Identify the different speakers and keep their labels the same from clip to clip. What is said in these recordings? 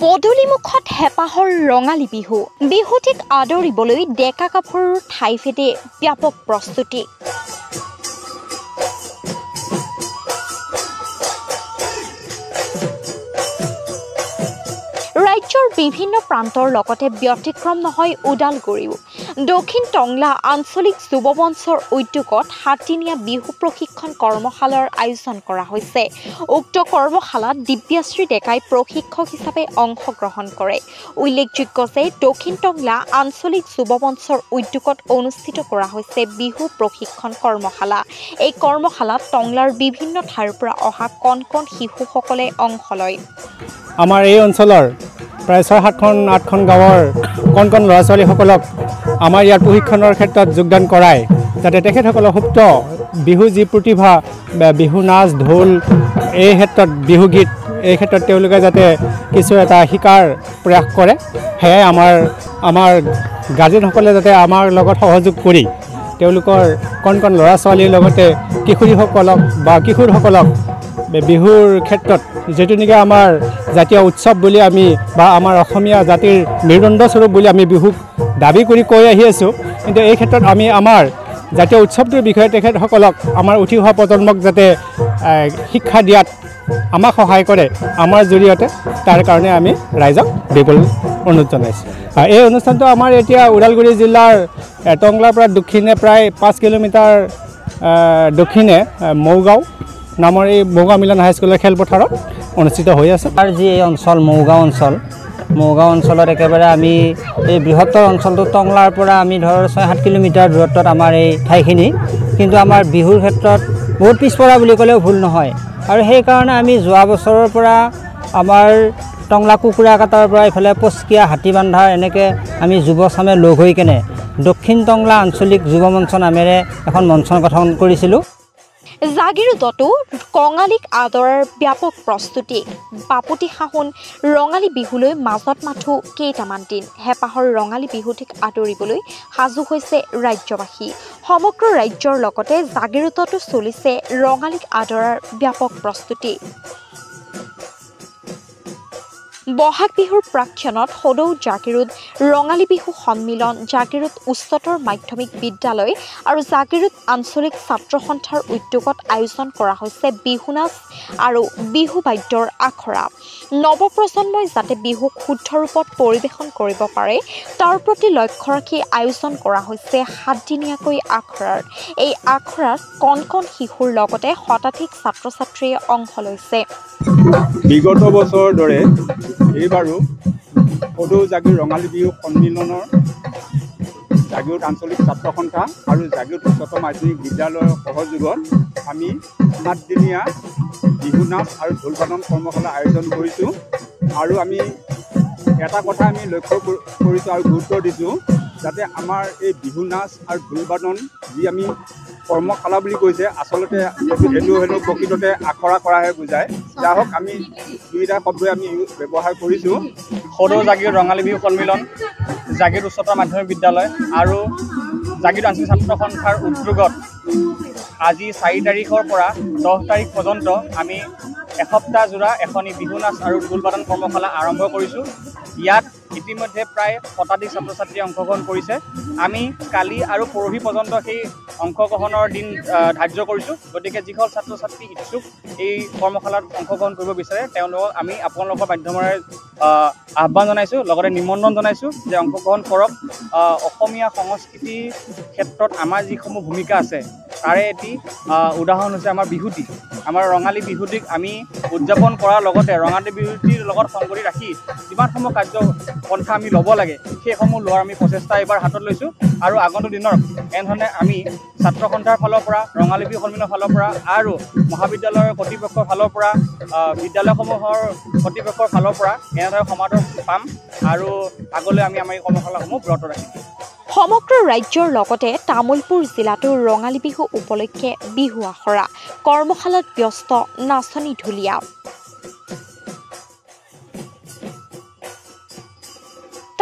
Speaker 1: পদূলিমুখত হেঁপাহৰ ৰঙালী বিহু বিহুটিক আদৰিবলৈ ডেকা কাপোৰৰ ঠাইভেদে ব্যাপক প্ৰস্তুতি। ৰাজ্যৰ বিভিন্ন প্ৰান্তৰ লগতে ব্যতিক্ৰম নহয় ওদালগুৰিও। দক্ষিণ টংলা আঞ্চলিক যুৱ মঞ্চৰ উদ্যোগত ৭দিনীয়া বিহু প্ৰশিক্ষণ কৰ্মশালাৰ আয়োজন কৰা হৈছে। উক্ত কৰ্মশালাত দিব্যাশ্ৰী ডেকাই প্ৰশিক্ষক হিচাপে অংশগ্ৰহণ কৰে। উল্লেখযোগ্য যে দক্ষিণ টংলা আঞ্চলিক যুৱ মঞ্চৰ উদ্যোগত অনুষ্ঠিত কৰা হৈছে বিহু প্ৰশিক্ষণ কৰ্মশালা। এই কৰ্মশালাত টংলাৰ বিভিন্ন ঠাইৰ পৰা অহা কণ কণ শিশুসকলে অংশ লয়।
Speaker 2: আমাৰ এই অঞ্চলৰ প্ৰায় ৬-৭খন গাঁৱৰ কণ কণ ল'ৰা ছোৱালীসকলক আমাৰ ইয়াৰ প্ৰশিক্ষণৰ ক্ষেত্ৰত যোগদান কৰায়, যাতে তেখেতসকলৰ সুপ্ত বিহু যি প্ৰতিভা, বিহু নাচ ঢোল, এই ক্ষেত্ৰত বিহুগীত, এই ক্ষেত্ৰত তেওঁলোকে যাতে কিছু এটা শিকাৰ প্ৰয়াস কৰে। সেয়াই আমাৰ গাৰ্জেনসকলে যাতে আমাৰ লগত সহযোগ কৰি তেওঁলোকৰ কণ কণ ল'ৰা ছোৱালীৰ লগতে কিশোৰীসকলক বা কিশোৰসকলক বিহুৰ ক্ষেত্ৰত যিটো নেকি আমাৰ জাতীয় উৎসৱ বুলি আমি বা আমাৰ অসমীয়া জাতিৰ মেৰুদণ্ডস্বৰূপ বুলি আমি বিহুক দাবী কৰি কৈ আহি আছোঁ, কিন্তু এই ক্ষেত্ৰত আমি আমাৰ জাতীয় উৎসৱটোৰ বিষয়ে তেখেতসকলক আমাৰ উঠি অহা প্ৰজন্মক যাতে শিক্ষা দিয়াত আমাক সহায় কৰে আমাৰ জৰিয়তে, তাৰ কাৰণে আমি ৰাইজক বিপুল অনুৰোধ জনাইছোঁ। এই অনুষ্ঠানটো আমাৰ এতিয়া ওদালগুৰি জিলাৰ টংলাৰ পৰা দক্ষিণে প্ৰায় ৫ কিলোমিটাৰ দক্ষিণে মৌগাঁও নামৰ এই মৌগাঁও মিলন হাইস্কুলৰ খেলপথাৰত অনুষ্ঠিত হৈ আছে।
Speaker 3: আমাৰ যি এই অঞ্চল মৌগাঁও অঞ্চলত একেবাৰে আমি এই বৃহত্তৰ অঞ্চলটো টংলাৰ পৰা আমি ধৰ ৬-৭ কিলোমিটাৰ দূৰত্বত আমাৰ এই ঠাইখিনি, কিন্তু আমাৰ বিহুৰ ক্ষেত্ৰত বহুত পিছপৰা বুলি ক'লেও ভুল নহয়। আৰু সেইকাৰণে আমি যোৱা বছৰৰ পৰা আমাৰ টংলা কুকুৰা কাটাৰ পৰা এইফালে পচকীয়া হাতীবান্ধা এনেকৈ আমি যুৱচামে লগ হৈ কেনে দক্ষিণ টংলা আঞ্চলিক যুৱ মঞ্চ নামেৰে এখন মঞ্চ গঠন কৰিছিলোঁ।
Speaker 1: জাগিৰোডতো কঙালীক আদৰাৰ ব্যাপক প্ৰস্তুতি। বাপুতি সাহোন ৰঙালী বিহুলৈ মাজত মাথো কেইটামান দিন। হেঁপাহৰ ৰঙালী বিহুটিক আদৰিবলৈ সাজু হৈছে ৰাজ্যবাসী। সমগ্ৰ ৰাজ্যৰ লগতে জাগিৰোডতো চলিছে ৰঙালীক আদৰাৰ ব্যাপক প্ৰস্তুতি। বহাগ বিহুৰ প্ৰাক্ষণত সদৌ জাগিৰোড ৰঙালী বিহু সন্মিলন, জাগিৰোড উচ্চতৰ মাধ্যমিক বিদ্যালয় আৰু জাগিৰোড আঞ্চলিক ছাত্ৰ সন্থাৰ উদ্যোগত আয়োজন কৰা হৈছে বিহু নাচ আৰু বিহু বাদ্যৰ আখৰা। নৱপ্ৰজন্মই যাতে বিহুক শুদ্ধ ৰূপত পৰিৱেশন কৰিব পাৰে তাৰ প্ৰতি লক্ষ্য ৰাখি আয়োজন কৰা হৈছে ৭দিনীয়াকৈ আখৰাৰ। এই আখৰাত কণ কণ শিশুৰ লগতে শতাধিক ছাত্ৰ ছাত্ৰীয়ে অংশ লৈছে।
Speaker 4: বিগত বছৰৰ দৰে এইবাৰো সদৌ জাগিৰোড ৰঙালী বিহু সন্মিলনৰ জাগিৰোড আঞ্চলিক ছাত্ৰ সন্থা আৰু জাগিৰোড উচ্চতৰ মাধ্যমিক বিদ্যালয়ৰ সহযোগত আমি ৭দিনীয়া বিহু নাচ আৰু ঢোল বাদন কৰ্মশালা আয়োজন কৰিছোঁ। আৰু আমি এটা কথা আমি লক্ষ্য কৰিছোঁ আৰু গুৰুত্ব দিছোঁ, যাতে আমাৰ এই বিহু নাচ আৰু ঢোল বাদন যি আমি কৰ্মশালা বুলি কৈছে, আচলতে সেইটো প্ৰকৃততে আখৰা কৰাহে বুজায়। যাই হওক, আমি দুয়োটা শব্দই আমি ব্যৱহাৰ কৰিছোঁ।
Speaker 5: সদৌ জাগিৰোড ৰঙালী বিহু সন্মিলন, জাগিৰোড উচ্চতৰ মাধ্যমিক বিদ্যালয় আৰু জাগিৰোড আঞ্চলিক ছাত্ৰ সন্থাৰ উদ্যোগত আজি ৪ তাৰিখৰ পৰা ১০ তাৰিখ পৰ্যন্ত আমি এসপ্তাহ জোৰা এখনি বিহু নাচ আৰু ঢোল বাদন কৰ্মশালা আৰম্ভ কৰিছোঁ। ইয়াত ইতিমধ্যে প্ৰায় শতাধিক ছাত্ৰ ছাত্ৰীয়ে অংশগ্ৰহণ কৰিছে। আমি কালি আৰু পৰহি পৰ্যন্ত সেই অংশগ্ৰহণৰ দিন ধাৰ্য কৰিছোঁ। গতিকে যিসকল ছাত্ৰ ছাত্ৰী ইচ্ছুক এই কৰ্মশালাত অংশগ্ৰহণ কৰিব বিচাৰে তেওঁলোকক আমি আপোনালোকৰ মাধ্যমেৰে আহ্বান জনাইছোঁ, লগতে নিমন্ত্ৰণ জনাইছোঁ যে অংশগ্ৰহণ কৰক। অসমীয়া সংস্কৃতিৰ ক্ষেত্ৰত আমাৰ যিসমূহ ভূমিকা আছে তাৰে এটি উদাহৰণ হৈছে আমাৰ বিহুটি। আমাৰ ৰঙালী বিহুটিক আমি উদযাপন কৰাৰ লগতে ৰঙালী বিহুটিৰ লগত সংগতি ৰাখি যিমানসমূহ কাৰ্যপন্থা আমি ল'ব লাগে সেইসমূহ লোৱাৰ আমি প্ৰচেষ্টা এইবাৰ হাতত লৈছোঁ। আৰু আগন্তুক দিনত এনেধৰণে আমি ছাত্ৰ সন্থাৰ ফালৰ পৰা, ৰঙালী বিহু সন্মিলনৰ ফালৰ পৰা আৰু মহাবিদ্যালয়ৰ কৰ্তৃপক্ষৰ ফালৰ পৰা, বিদ্যালয়সমূহৰ কৰ্তৃপক্ষৰ ফালৰ পৰা এনেদৰে সমাদৰ পাম আৰু আগলৈ আমি আমাৰ এই কৰ্মশালাসমূহ ব্ৰত ৰাখিম।
Speaker 1: সমগ্ৰ ৰাজ্যৰ লগতে তামুলপুৰ জিলাতো ৰঙালী বিহু উপলক্ষে বিহু আখৰা। কৰ্মশালাত ব্যস্ত নাচনী ঢুলীয়া।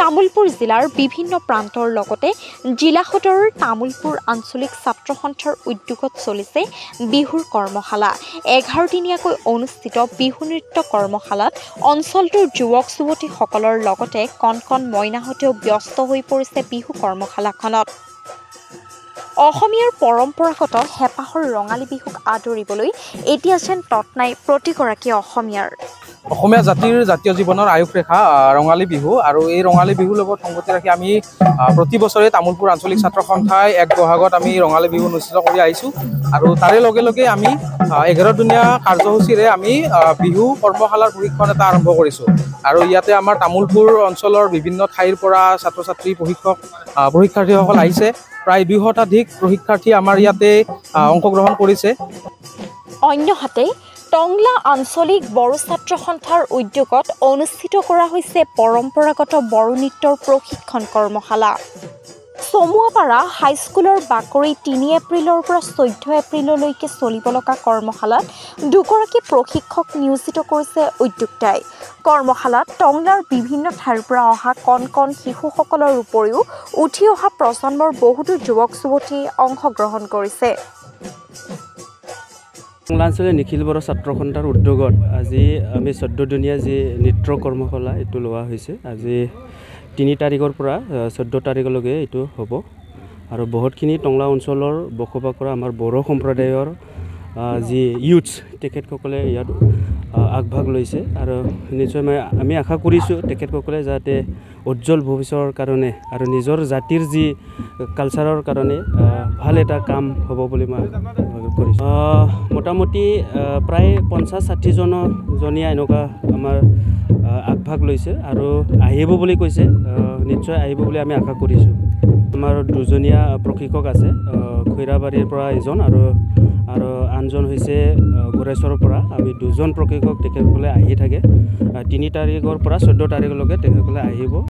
Speaker 1: তামুলপুৰ জিলাৰ বিভিন্ন প্ৰান্তৰ লগতে জিলা সদৰৰ তামুলপুৰ আঞ্চলিক ছাত্ৰ সন্থাৰ উদ্যোগত চলিছে বিহুৰ কৰ্মশালা। 11 দিনীয়াকৈ অনুষ্ঠিত বিহু নৃত্য কৰ্মশালাত অঞ্চলটোৰ যুৱক যুৱতীসকলৰ লগতে কণ কণ মইনাহঁতেও ব্যস্ত হৈ পৰিছে বিহু কৰ্মশালাখনত। অসমীয়াৰ পৰম্পৰাগত হেঁপাহৰ ৰঙালী বিহুক আদৰিবলৈ এতিয়া যেন তৎ নাই প্ৰতিগৰাকী অসমীয়াৰ।
Speaker 6: অসমীয়া জাতিৰ জাতীয় জীৱনৰ আয়ুসৰেখা ৰঙালী বিহু, আৰু এই ৰঙালী বিহুৰ লগত সংগতি ৰাখি আমি প্ৰতি বছৰে তামুলপুৰ আঞ্চলিক ছাত্ৰ সন্থাই 1 বহাগত আমি ৰঙালী বিহু অনুষ্ঠিত কৰি আহিছোঁ। আৰু তাৰে লগে লগে আমি 11 দিনীয়া কাৰ্যসূচীৰে আমি বিহু কৰ্মশালাৰ প্ৰশিক্ষণ এটা আৰম্ভ কৰিছোঁ। আৰু ইয়াতে আমাৰ তামুলপুৰ অঞ্চলৰ বিভিন্ন ঠাইৰ পৰা ছাত্ৰ ছাত্ৰী প্ৰশিক্ষাৰ্থীসকল আহিছে। প্ৰায় 200 শতাধিক প্ৰশিক্ষাৰ্থী আমাৰ ইয়াতে অংশগ্ৰহণ কৰিছে।
Speaker 1: অন্যহাতে টংলা আঞ্চলিক বড়ো ছাত্ৰ সন্থাৰ উদ্যোগত অনুষ্ঠিত কৰা হৈছে পৰম্পৰাগত বড়ো নৃত্যৰ প্ৰশিক্ষণ কৰ্মশালা। চমুৱাপাৰা হাইস্কুলৰ বাকৰি 3 এপ্ৰিলৰ পৰা 14 এপ্ৰিললৈকে চলিব লগা কৰ্মশালাত 2গৰাকী প্ৰশিক্ষক নিয়োজিত কৰিছে উদ্যোক্তাই। কৰ্মশালাত টংলাৰ বিভিন্ন ঠাইৰ পৰা অহা কণ কণ শিশুসকলৰ উপৰিও উঠি অহা প্ৰজন্মৰ বহুতো যুৱক যুৱতীয়ে অংশগ্ৰহণ কৰিছে।
Speaker 7: টংলা আঞ্চলিক নিখিল বড়ো ছাত্ৰ সন্থাৰ উদ্যোগত আজি আমি 14 দিনীয়া যি নৃত্য কৰ্মশালা এইটো লোৱা হৈছে। আজি 3 তাৰিখৰ পৰা 14 তাৰিখলৈকে এইটো হ'ব। আৰু বহুতখিনি টংলা অঞ্চলৰ বসবাস কৰা আমাৰ বড়ো সম্প্ৰদায়ৰ যি ইউথছ তেখেতসকলে ইয়াত আগভাগ লৈছে। আৰু নিশ্চয় আমি আশা কৰিছোঁ তেখেতসকলে যাতে উজ্জ্বল ভৱিষ্যতৰ কাৰণে আৰু নিজৰ জাতিৰ যি কালচাৰৰ কাৰণে ভাল এটা কাম হ'ব বুলি মই কৰিছোঁ। মোটামুটি প্ৰায় 50-60জনীয়া এনেকুৱা আমাৰ আগভাগ লৈছে আৰু আহিব বুলি কৈছে। নিশ্চয় আহিব বুলি আমি আশা কৰিছোঁ। আমাৰ 2জনীয়া প্ৰশিক্ষক আছে, খৈৰাবাৰীৰ পৰা এজন আৰু আনজন হৈছে গোৰেশ্বৰৰ পৰা। আমি 2জন প্ৰশিক্ষক তেখেতসকলে আহি থাকে। 3 তাৰিখৰ পৰা 14 তাৰিখলৈকে তেখেতসকলে আহিব।